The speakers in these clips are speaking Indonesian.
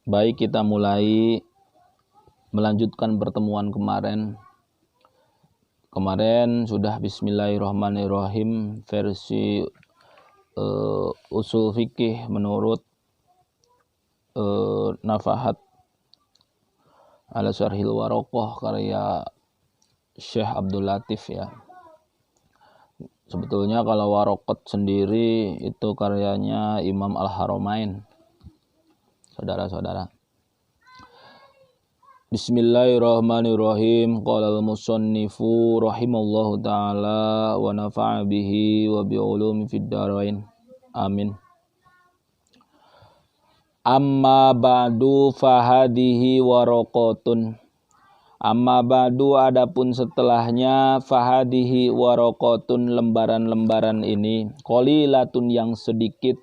Baik, kita mulai melanjutkan pertemuan kemarin. Kemarin sudah Bismillahirrahmanirrahim versi usul fikih menurut Nafahat ala Syarhil Warokoh karya Syekh Abdul Latif ya. Sebetulnya kalau Warokot sendiri itu karyanya Imam Al-Haramain. Saudara-saudara. Bismillahirrahmanirrahim. Qala al-musannifu rahimallahu ta'ala wa nafa'a bihi wa bi'ulumi fid dharain. Amin. Amma ba'du fahadihi waraqatun. Amma ba'du adapun setelahnya fahadihi waraqatun, lembaran-lembaran ini qalilatun yang sedikit,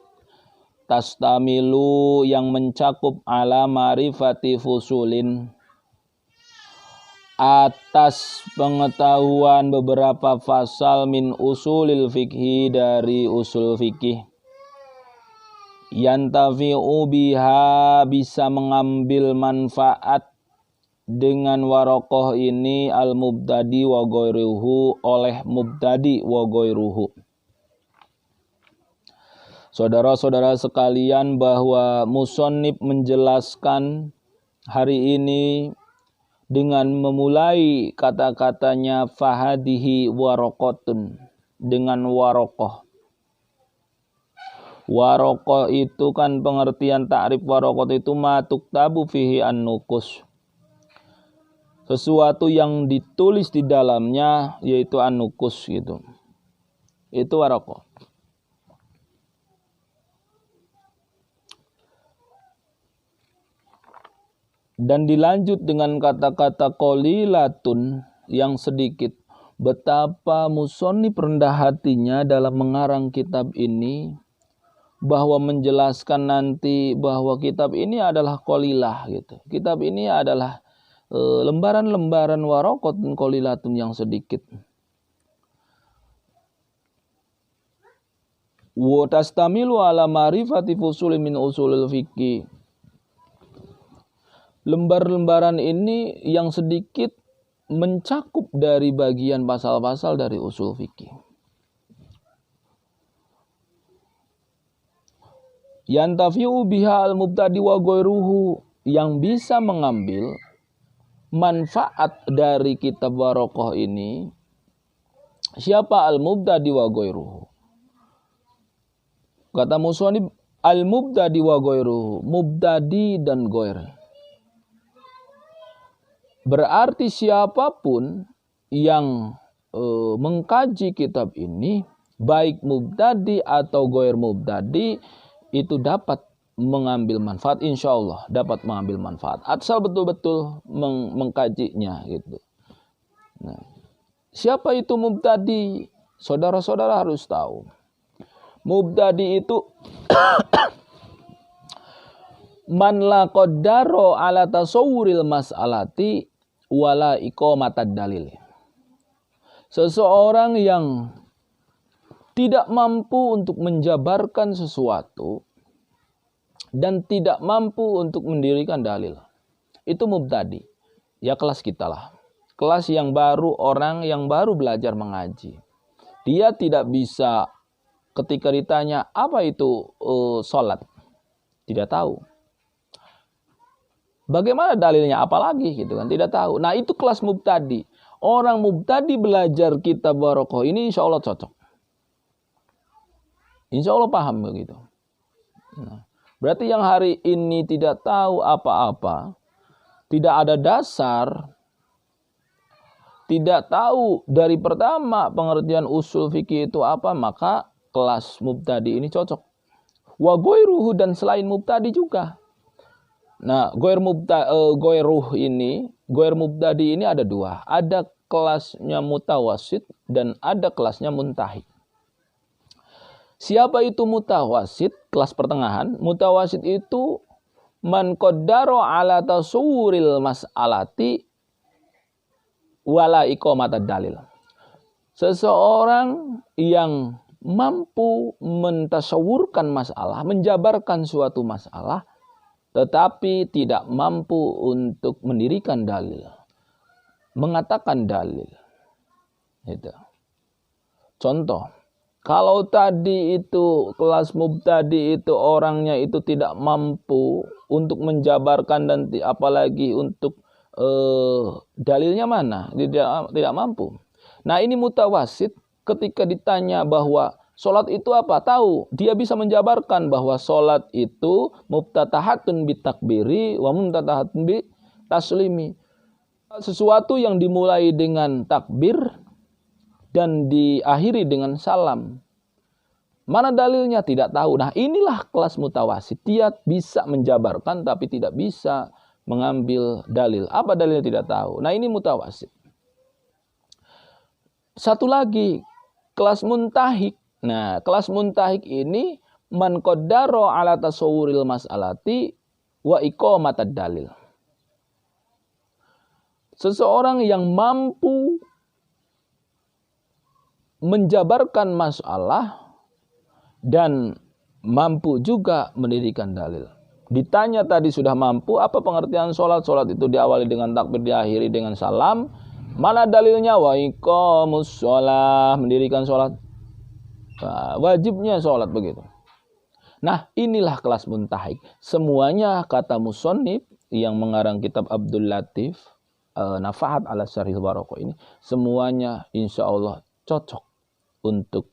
tastamilu yang mencakup ala ma'rifati fusulin atas pengetahuan beberapa fasal min usulil fikhi dari usul fikih, yantafi'u biha bisa mengambil manfaat dengan warokoh ini al-mubtadi wa ghairuhu oleh mubtadi wa ghairuhu. Saudara-saudara sekalian, bahwa musannif menjelaskan hari ini dengan memulai kata-katanya fahadihi waraqatun dengan warokoh. Warokoh itu kan pengertian ta'rif warokoh itu ma tuktabu fihi an-nukus, sesuatu yang ditulis di dalamnya, yaitu an-nukus gitu. Itu warokoh. Dan dilanjut dengan kata-kata qalilatun yang sedikit. Betapa musannif rendah hatinya dalam mengarang kitab ini, bahwa menjelaskan nanti bahwa kitab ini adalah qalilah gitu. Kitab ini adalah lembaran-lembaran waraqatun qalilatun yang sedikit. Wa tastamilu ala ma'rifati fusulin min usulil fiqih. Lembar-lembaran ini yang sedikit mencakup dari bagian pasal-pasal dari usul fikih. Yantafi'u biha al-mubtadi wa ghairuhu, yang bisa mengambil manfaat dari kitab warokoh ini siapa? Al-mubtadi wa ghairuhu. Kata musannif al-mubtadi wa ghairuhu, mubtadi dan ghair. Berarti siapapun yang mengkaji kitab ini, baik mubtadi atau ghair mubtadi, itu dapat mengambil manfaat, insya Allah dapat mengambil manfaat asal betul-betul mengkajinya gitu. Nah, siapa itu mubtadi? Saudara-saudara harus tahu. Mubtadi itu man la qaddaro ala tasawwuril mas'alati wala iqamatad dalil. Seseorang yang tidak mampu untuk menjabarkan sesuatu dan tidak mampu untuk mendirikan dalil. Itu mubtadi. Ya kelas kita lah. Kelas yang baru, orang yang baru belajar mengaji. Dia tidak bisa ketika ditanya apa itu sholat. Tidak tahu. Bagaimana dalilnya, apalagi gitu kan, tidak tahu. Nah, itu kelas mubtadi. Orang mubtadi belajar kitab warokoh ini insya Allah cocok. Insya Allah paham begitu. Nah, berarti yang hari ini tidak tahu apa-apa, tidak ada dasar, tidak tahu dari pertama pengertian usul fikih itu apa, maka kelas mubtadi ini cocok. Wa ghairuhu, dan selain mubtadi juga. Nah, ghair mubtadi ini ada dua. Ada kelasnya mutawasit dan ada kelasnya muntahi. Siapa itu mutawasit? Kelas pertengahan. Mutawasit itu man qaddaro ala tasawwuril mas'alati wala iqamatad dalil. Seseorang yang mampu mentasawurkan masalah, menjabarkan suatu masalah, tetapi tidak mampu untuk mendirikan dalil, mengatakan dalil. Itu. Contoh, kalau tadi itu kelas mubtadi itu orangnya itu tidak mampu untuk menjabarkan dan apalagi untuk dalilnya mana, tidak mampu. Nah, ini mutawasit ketika ditanya bahwa sholat itu apa? Tahu, dia bisa menjabarkan bahwa sholat itu muftatahatun bitakbiri wa muftatahatun bi taslimi. Sesuatu yang dimulai dengan takbir dan diakhiri dengan salam. Mana dalilnya? Tidak tahu. Nah, inilah kelas mutawasit. Dia bisa menjabarkan tapi tidak bisa mengambil dalil. Apa dalilnya tidak tahu. Nah, ini mutawasit. Satu lagi, kelas muntahik. Nah, kelas muntahik ini man qaddara ala tasawwuril mas'alati wa iqamatad dalil. Seseorang yang mampu menjabarkan masalah dan mampu juga mendirikan dalil. Ditanya tadi sudah mampu, apa pengertian sholat? Sholat itu diawali dengan takbir, diakhiri dengan salam. Mana dalilnya? Wa iqamus sholat, mendirikan sholat. Nah, wajibnya sholat begitu. Nah, inilah kelas muntahik. Semuanya kata musannif yang mengarang kitab Abdul Latif Nafahat ala Syarhil Baraqah ini, semuanya insya Allah cocok untuk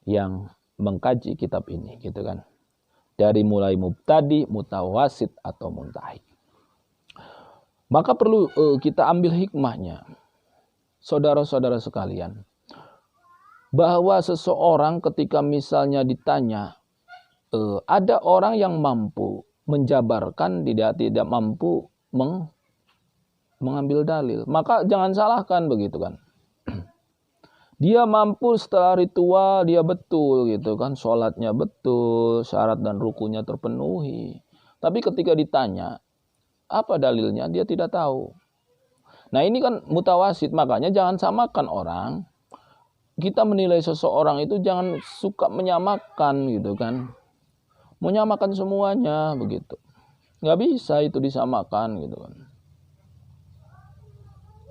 yang mengkaji kitab ini, gitu kan. Dari mulai mubtadi, mutawasit atau muntahik. Maka perlu kita ambil hikmahnya, saudara-saudara sekalian, bahwa seseorang ketika misalnya ditanya, ada orang yang mampu menjabarkan, tidak mampu mengambil dalil, maka jangan salahkan begitu kan. Dia mampu setelah ritual, dia betul gitu kan, sholatnya betul, syarat dan rukunya terpenuhi. Tapi ketika ditanya, apa dalilnya? Dia tidak tahu. Nah, ini kan mutawasit, makanya jangan samakan orang. Kita menilai seseorang itu jangan suka menyamakan gitu kan. Menyamakan semuanya begitu. Nggak bisa itu disamakan gitu kan.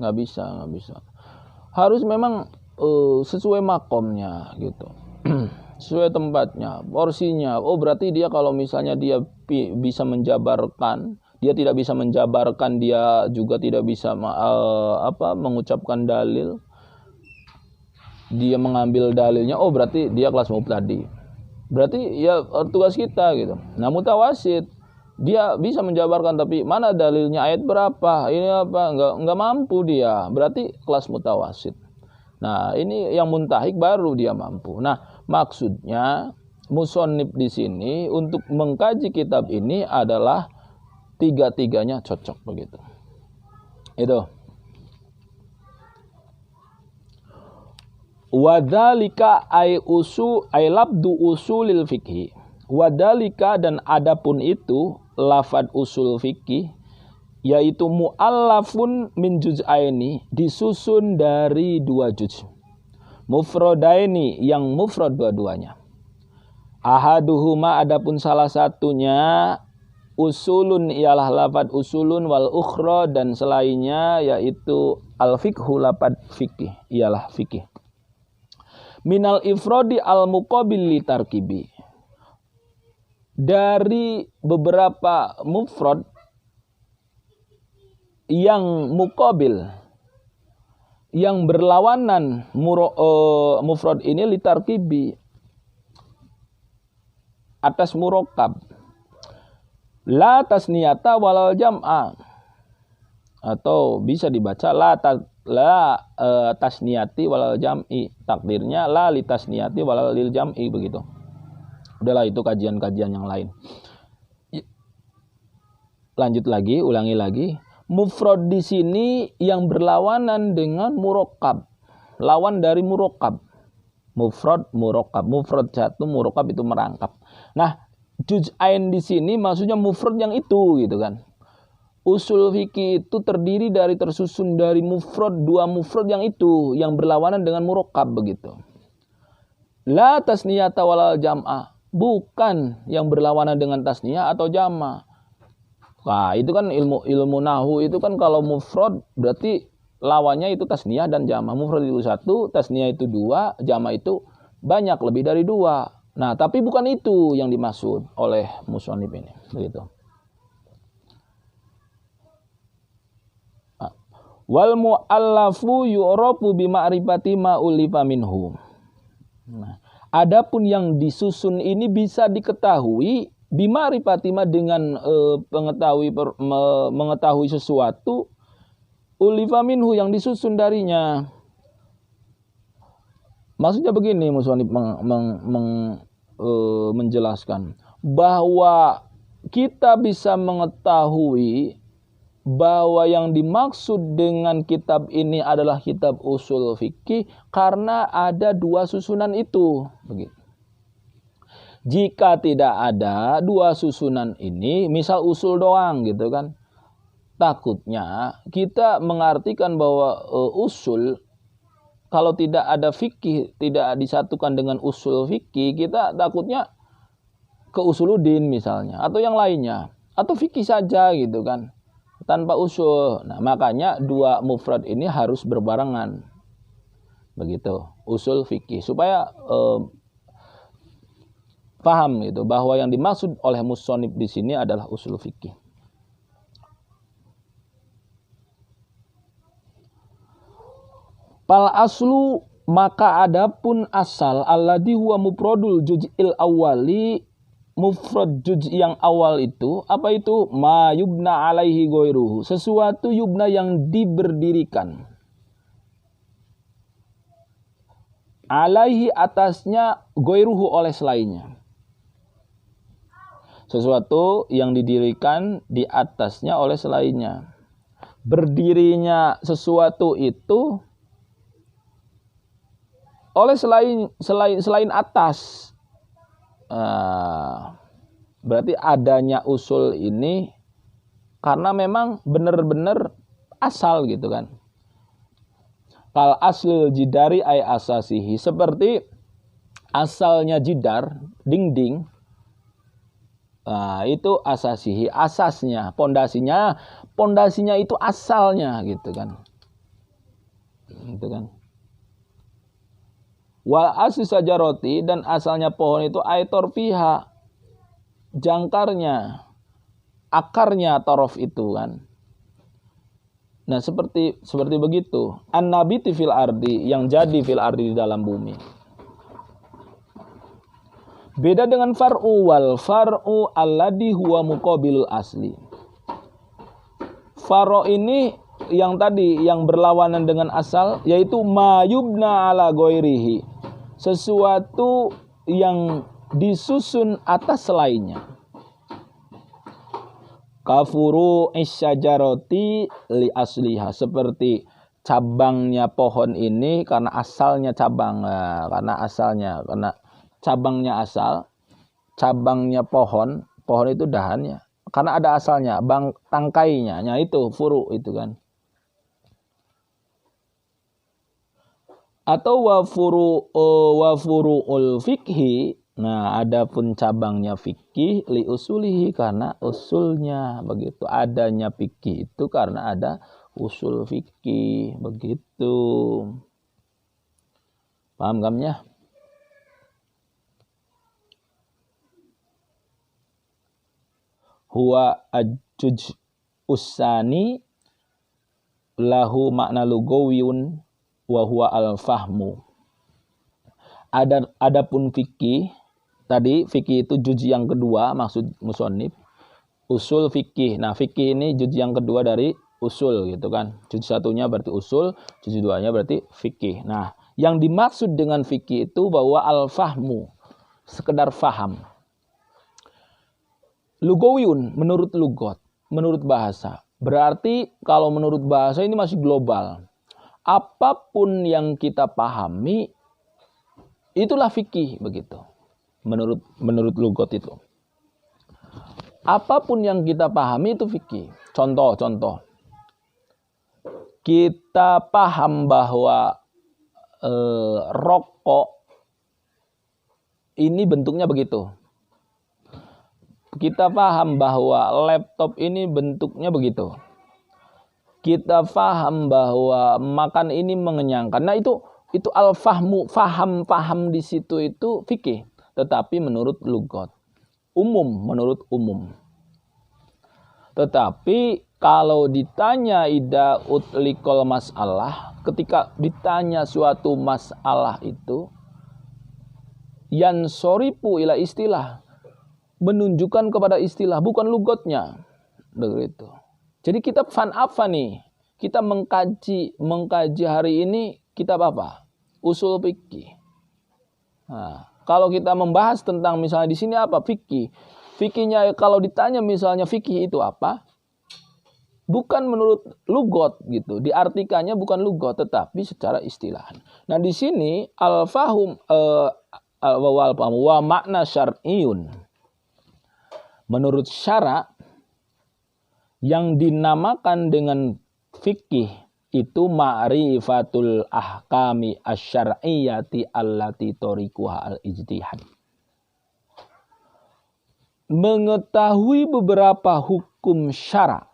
Nggak bisa. Harus memang sesuai makomnya gitu. Sesuai tempatnya, porsinya. Oh, berarti dia kalau misalnya dia bisa menjabarkan, dia tidak bisa menjabarkan, dia juga tidak bisa mengucapkan dalil. Dia mengambil dalilnya, oh berarti dia kelas mubtadi. Berarti ya tugas kita gitu. Nah, mutawasit, dia bisa menjabarkan tapi mana dalilnya, ayat berapa, ini apa, enggak mampu dia. Berarti kelas mutawasit. Nah, ini yang muntahik baru dia mampu. Nah, maksudnya musannif di sini untuk mengkaji kitab ini adalah tiga-tiganya cocok begitu. Itu. Wadhalika ay labdu usulil fikhi. Wadhalika, dan adapun itu lafad usul fikih, yaitu mu'allafun min juz'aini, disusun dari 2 juz. Mufradaini, yang mufrad dua-duanya. Ahaduhuma, adapun salah satunya, usulun ialah lafad usulun, wal ukhra, dan selainnya yaitu al fikhu, lafad fikih ialah fikih. Minal ifrodi al muqabil li tarkibi, dari beberapa mufrad yang muqabil, yang berlawanan mufrad ini li tarkibi, atas murakkab. La tasniyata walal jam'a, atau bisa dibaca la tasniyati walal jam'i, takdirnya la li tasniyati walal lil jam'i begitu. Udahlah, itu kajian-kajian yang lain. Lanjut lagi, ulangi lagi. Mufrad di sini yang berlawanan dengan murakkab, lawan dari murakkab. Mufrad, murakkab. Mufrad satu, murakkab itu merangkap. Nah, juz'ain di sini maksudnya mufrad yang itu gitu kan. Usul fikih itu terdiri dari, tersusun dari mufrad, 2 mufrad yang itu, yang berlawanan dengan murakkab begitu. La tasniyata walal jam'a, bukan yang berlawanan dengan tasniyah atau jama'. Nah, itu kan ilmu nahwu itu kan kalau mufrad berarti lawannya itu tasniyah dan jama'. Mufrad itu satu, tasniyah itu dua, jama' itu banyak, lebih dari dua. Nah, tapi bukan itu yang dimaksud oleh musannif ini, begitu. Wal mu'allafu yu'rafu bi ma'rifati ma ulifa minhu. Nah, adapun yang disusun ini bisa diketahui bima ripatima dengan mengetahui sesuatu ulifa minhu yang disusun darinya. Maksudnya begini, musannif menjelaskan bahwa kita bisa mengetahui bahwa yang dimaksud dengan kitab ini adalah kitab usul fikih karena ada dua susunan itu, begitu. Jika tidak ada dua susunan ini, misal usul doang gitu kan, takutnya kita mengartikan bahwa usul kalau tidak ada fikih, tidak disatukan dengan usul fikih, kita takutnya ke usuluddin misalnya atau yang lainnya, atau fikih saja gitu kan, tanpa usul. Nah, makanya dua mufrad ini harus berbarengan, begitu, usul fikih, supaya paham gitu bahwa yang dimaksud oleh musannif di sini adalah usul fikih. Fal aslu, maka adapun asal, alladhi huwa mufradul juz'il awwali, mufrad juz' yang awal itu apa itu? Ma yubna alaihi ghairuhu, sesuatu yubna yang diberdirikan, alaihi atasnya, ghairuhu oleh selainnya, sesuatu yang didirikan di atasnya oleh selainnya. Berdirinya sesuatu itu oleh selain atas. Berarti adanya usul ini karena memang benar-benar asal gitu kan. Kal aslil jidari ay asasihi, seperti asalnya jidar, dinding. Itu asasihi, asasnya, pondasinya itu asalnya gitu kan. Gitu kan. Wal asli sajaroti, dan asalnya pohon itu aitor fiha, jangkarnya, akarnya torof itu kan. Nah, seperti begitu. An-nabiti fil ardi, yang jadi fil ardi di dalam bumi. Beda dengan far'u, wal far'u alladhi huwa muqabilul asli. Faro ini yang tadi yang berlawanan dengan asal, yaitu ma yubna ala ghairihi, sesuatu yang disusun atas selainnya. Kafuru isyajaroti li asliha, seperti cabangnya pohon ini karena asalnya cabang, karena cabangnya asal, cabangnya pohon itu dahannya, karena ada asalnya, tangkainya, itu furu itu kan. Atau wa furu'ul fikhi, nah adapun cabangnya fikih, li usulihi, karena usulnya, begitu. Adanya fikih itu karena ada usul fikih, begitu. Paham gamnya? Huwa ajuj usani lahu makna lugawiyun wa huwa al-fahmu. Adapun fikih, tadi fikih itu juz yang kedua maksud musannif, usul fikih. Nah, fikih ini juz yang kedua dari usul gitu kan. Juz satunya berarti usul, juz duanya berarti fikih. Nah, yang dimaksud dengan fikih itu bahwa al-fahmu, sekedar faham. Lugawiyun, menurut lugot, menurut bahasa. Berarti kalau menurut bahasa ini masih global. Apapun yang kita pahami itulah fikih, begitu. Menurut lugot itu. Apapun yang kita pahami itu fikih. Contoh. Kita paham bahwa rokok ini bentuknya begitu. kita paham bahwa laptop ini bentuknya begitu. Kita paham bahwa makan ini mengenyangkan. Nah itu al-fahmu, faham di situ itu fikih. Tetapi menurut lugat. Menurut umum. Tetapi kalau ditanya ida utlikol masalah, ketika ditanya suatu masalah itu, yansoripu ila istilah, menunjukkan kepada istilah, bukan lugatnya. Begitu. Jadi kita apa nih? Kita mengkaji hari ini kitab apa? Usul fikih. Nah, kalau kita membahas tentang misalnya di sini apa? Fikih. Fikihnya kalau ditanya misalnya fikih itu apa? Bukan menurut lugot gitu. Diartikannya bukan lugot tetapi secara istilah. Nah, di sini al-fahum wa makna syar'iyun. Menurut syara yang dinamakan dengan fikih itu ma'rifatul ahkami asyar'iyyati allati tariquha al-ijtihad. Mengetahui beberapa hukum syara.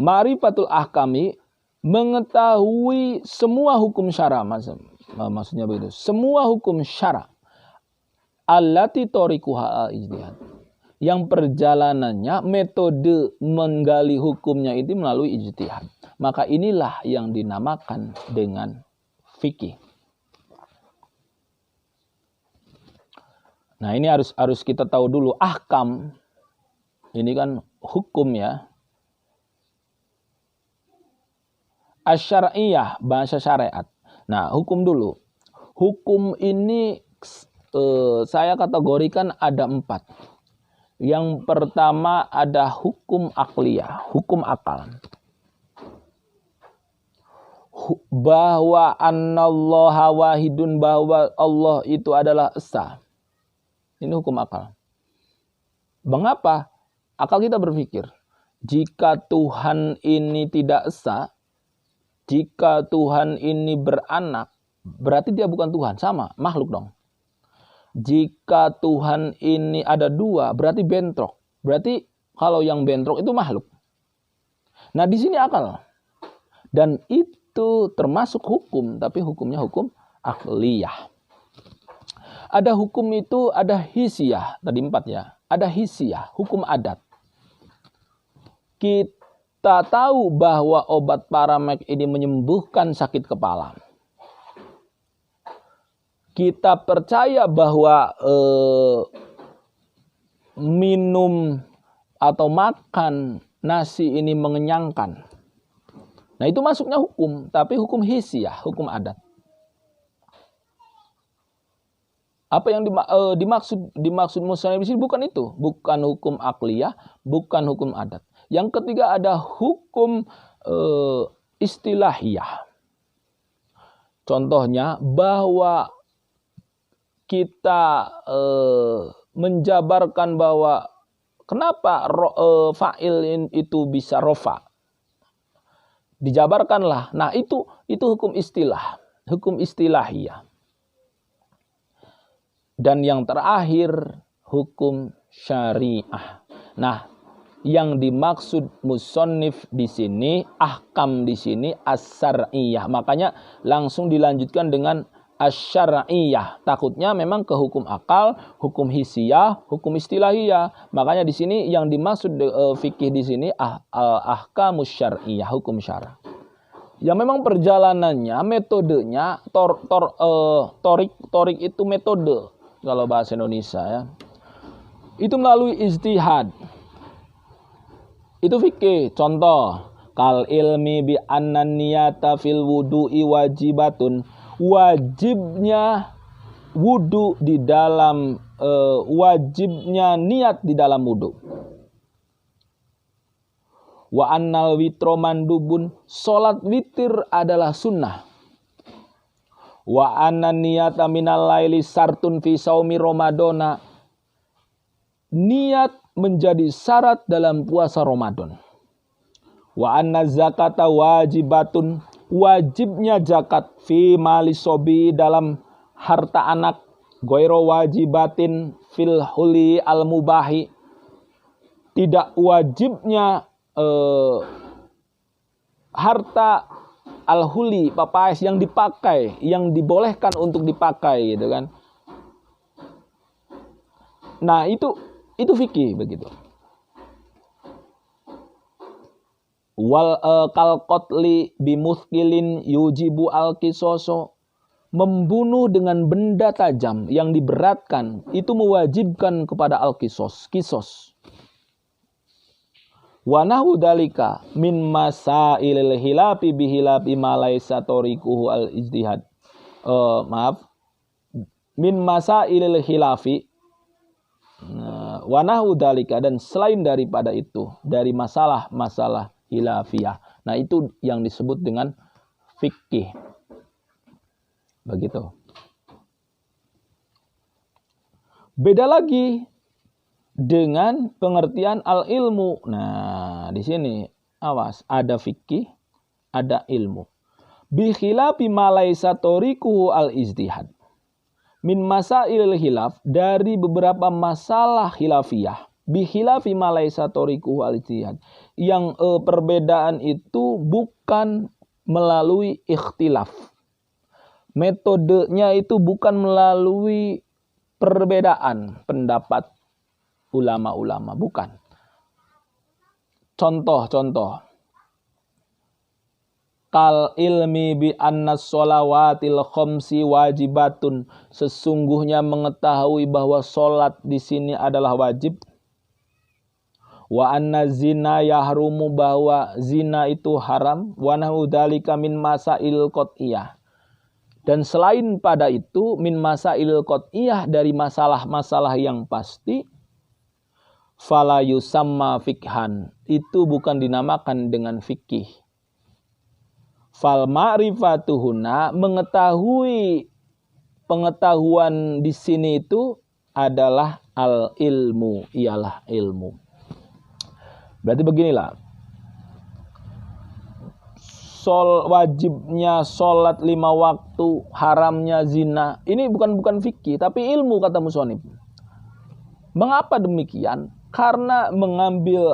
Ma'rifatul ahkami, mengetahui semua hukum syara, maksudnya begitu. Semua hukum syara. Allati tariquha al-ijtihad. Yang perjalanannya, metode menggali hukumnya itu melalui ijtihad. Maka inilah yang dinamakan dengan fikih. Nah, ini harus kita tahu dulu ahkam. Ini kan hukum ya. Asyariyah, bahasa syariat. Nah, hukum dulu. Hukum ini saya kategorikan ada 4. Yang pertama ada hukum akliyah, hukum akal. Bahwa annallaha wahidun, bahwa Allah itu adalah esa. Ini hukum akal. Mengapa? Akal kita berpikir, jika Tuhan ini tidak esa, jika Tuhan ini beranak, berarti dia bukan Tuhan, sama, makhluk dong. Jika Tuhan ini ada 2, berarti bentrok. Berarti kalau yang bentrok itu makhluk. Nah, di sini akal. Dan itu termasuk hukum, tapi hukumnya hukum akliyah. Ada hukum itu, ada hisiyah, tadi 4 ya. Ada hisiyah, hukum adat. Kita tahu bahwa obat Paramek ini menyembuhkan sakit kepala. Kita percaya bahwa minum atau makan nasi ini mengenyangkan. Nah, itu masuknya hukum, tapi hukum hisiyah, hukum adat. Apa yang dimaksud musannif di sini bukan itu, bukan hukum akliyah, bukan hukum adat. Yang ketiga ada hukum istilahiyah. Contohnya bahwa kita menjabarkan bahwa kenapa fa'il itu bisa rofa. Dijabarkanlah. Nah, itu hukum istilah, hukum istilahiyah. Dan yang terakhir hukum syariah. Nah, yang dimaksud musannif di sini, ahkam di sini as-syar'iyah. Makanya langsung dilanjutkan dengan asyariyah. Takutnya memang ke hukum akal, hukum hisiyah, hukum istilahiyah. Makanya di sini yang dimaksud fikih di sini ahkamus syar'iyah, hukum syara. Yang memang perjalanannya, metodenya torik itu metode kalau bahasa Indonesia ya. Itu melalui ijtihad. Itu fikih. Contoh, kal ilmi bi annan niyata fil wudu'i wajibatun. Wajibnya wudu di dalam wajibnya niat di dalam wudu. Wa annal witro mandubun, salat witir adalah sunnah. Wa annan niyata minal laili sartun fi saumi ramadana, niat menjadi syarat dalam puasa Ramadan. Wa anna zakata wajibatun, wajibnya zakat fi mali sobi, dalam harta anak, Ghairu wajibatin fil huli al mubahi, tidak wajibnya harta al-huli, papais yang dipakai, yang dibolehkan untuk dipakai gitu kan. Nah, itu fikih begitu. Wal kal qatli bimuthqilin yujibu al-qisaso, membunuh dengan benda tajam yang diberatkan itu mewajibkan kepada al-qisos, kisos. Wa nahu dalika min masailil hilafi bihilafi ma laisa tariquhu al-ijtihad. Min masailil hilafi, wa nahu dalika, dan selain daripada itu dari masalah-masalah hilafiyah. Nah, itu yang disebut dengan fikih. Begitu. Beda lagi dengan pengertian al-ilmu. Nah, di sini awas, ada fikih, ada ilmu. Bi khilafi ma laisa tariquhu al-ijtihad. Min masailil hilaf, dari beberapa masalah hilafiyah. Bi khilafi ma laisa tariquhu al-ijtihad, yang perbedaan itu bukan melalui ikhtilaf. Metodenya itu bukan melalui perbedaan pendapat ulama-ulama, bukan. Contoh. Kal ilmi bi annas sholawatil khamsi wajibatun, sesungguhnya mengetahui bahwa sholat di sini adalah wajib. Wa anna zina yahrumu, bahwa zina itu haram. Wa nahu dzalika min masail qat'iyah, dan selain pada itu min masail qat'iyah, dari masalah-masalah yang pasti. Fala yusamma fikhan, itu bukan dinamakan dengan fikih. Fal ma'rifatuhuna, mengetahui, pengetahuan di sini itu adalah al ilmu, ialah ilmu. Berarti beginilah, wajibnya sholat 5 waktu, haramnya zina, ini bukan fikih tapi ilmu, kata musonib. Mengapa demikian? Karena mengambil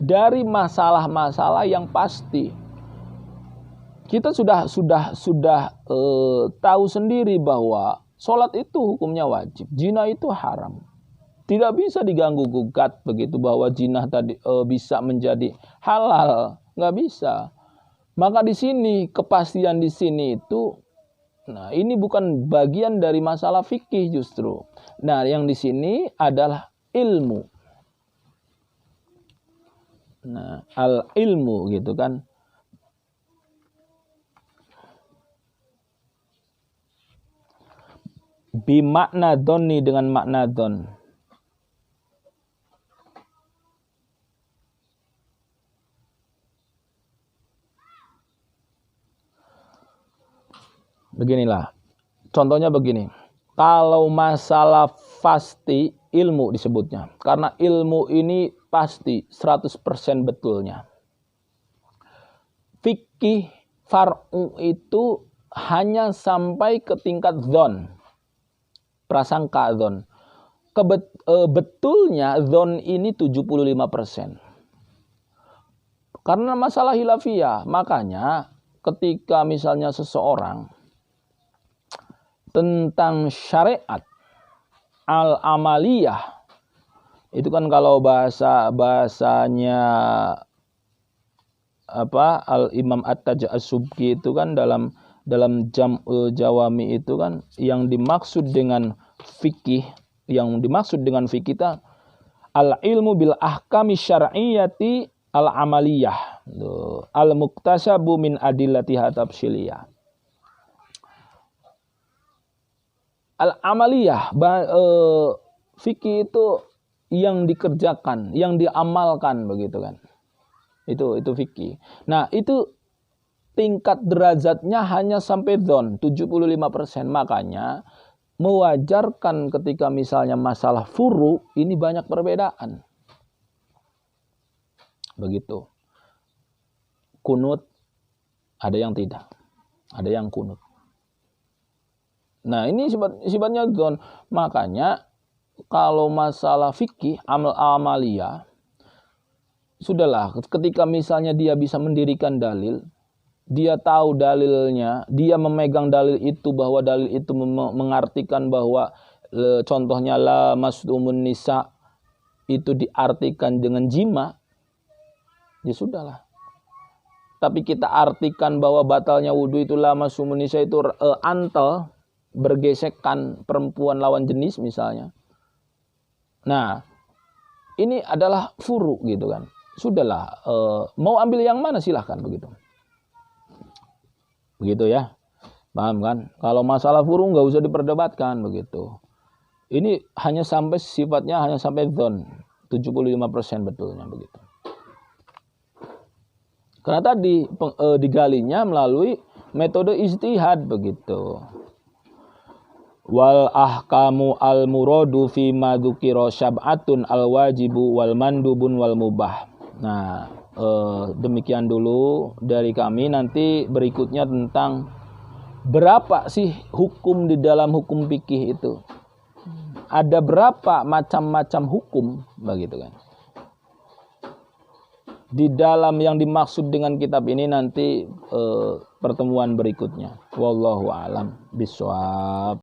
dari masalah-masalah yang pasti. Kita sudah tahu sendiri bahwa sholat itu hukumnya wajib, zina itu haram. Tidak bisa diganggu gugat begitu bahwa zina tadi bisa menjadi halal, nggak bisa. Maka di sini kepastian di sini itu, nah ini bukan bagian dari masalah fikih justru. Nah, yang di sini adalah ilmu. Nah, al ilmu gitu kan. Bi makna doni, dengan makna don. Beginilah, contohnya begini. Kalau masalah pasti, ilmu disebutnya. Karena ilmu ini pasti 100% betulnya. Fikih far'u itu hanya sampai ke tingkat dzon, prasangka dzon. Betulnya dzon ini 75%. Karena masalah hilafiyah, makanya ketika misalnya seseorang tentang syariat al-amaliyah, itu kan kalau bahasanya Al-Imam At-Taj As-Subki itu kan dalam Jam'ul Jawami itu kan, yang dimaksud dengan fikih, kita al-ilmu bil ahkami syar'iyyati al-amaliyah, al-muktasabu min adillatiha tafsiliyah. Al-amaliyah, fikih itu yang dikerjakan, yang diamalkan begitu kan. Itu fikih. Nah, itu tingkat derajatnya hanya sampai dzon 75%. Makanya mewajarkan ketika misalnya masalah furu ini banyak perbedaan. Begitu. Kunut ada yang tidak, ada yang kunut. Nah, ini sifatnya dzon. Makanya kalau masalah fikih amaliyah, sudahlah ketika misalnya dia bisa mendirikan dalil, dia tahu dalilnya, dia memegang dalil itu bahwa dalil itu mengartikan bahwa contohnya la masdumun nisa itu diartikan dengan jima, ya sudahlah. Tapi kita artikan bahwa batalnya wudhu itu la masdumun nisa itu antel, bergesekan perempuan lawan jenis misalnya. Nah, ini adalah furu gitu kan. Sudahlah, mau ambil yang mana silahkan begitu. Begitu ya. Paham kan? Kalau masalah furu nggak usah diperdebatkan begitu. Ini hanya sampai sifatnya hanya sampai dzon. 75% betulnya begitu. Karena tadi digalinya melalui metode ijtihad begitu. Wal ahkamu al muradu fi ma dzukira syab'atun al wajibu wal mandubun wal mubah. Nah, demikian dulu dari kami. Nanti berikutnya tentang berapa sih hukum di dalam hukum fikih itu. Ada berapa macam-macam hukum begitu kan. Di dalam yang dimaksud dengan kitab ini nanti pertemuan berikutnya. Wallahu a'lam bishawab.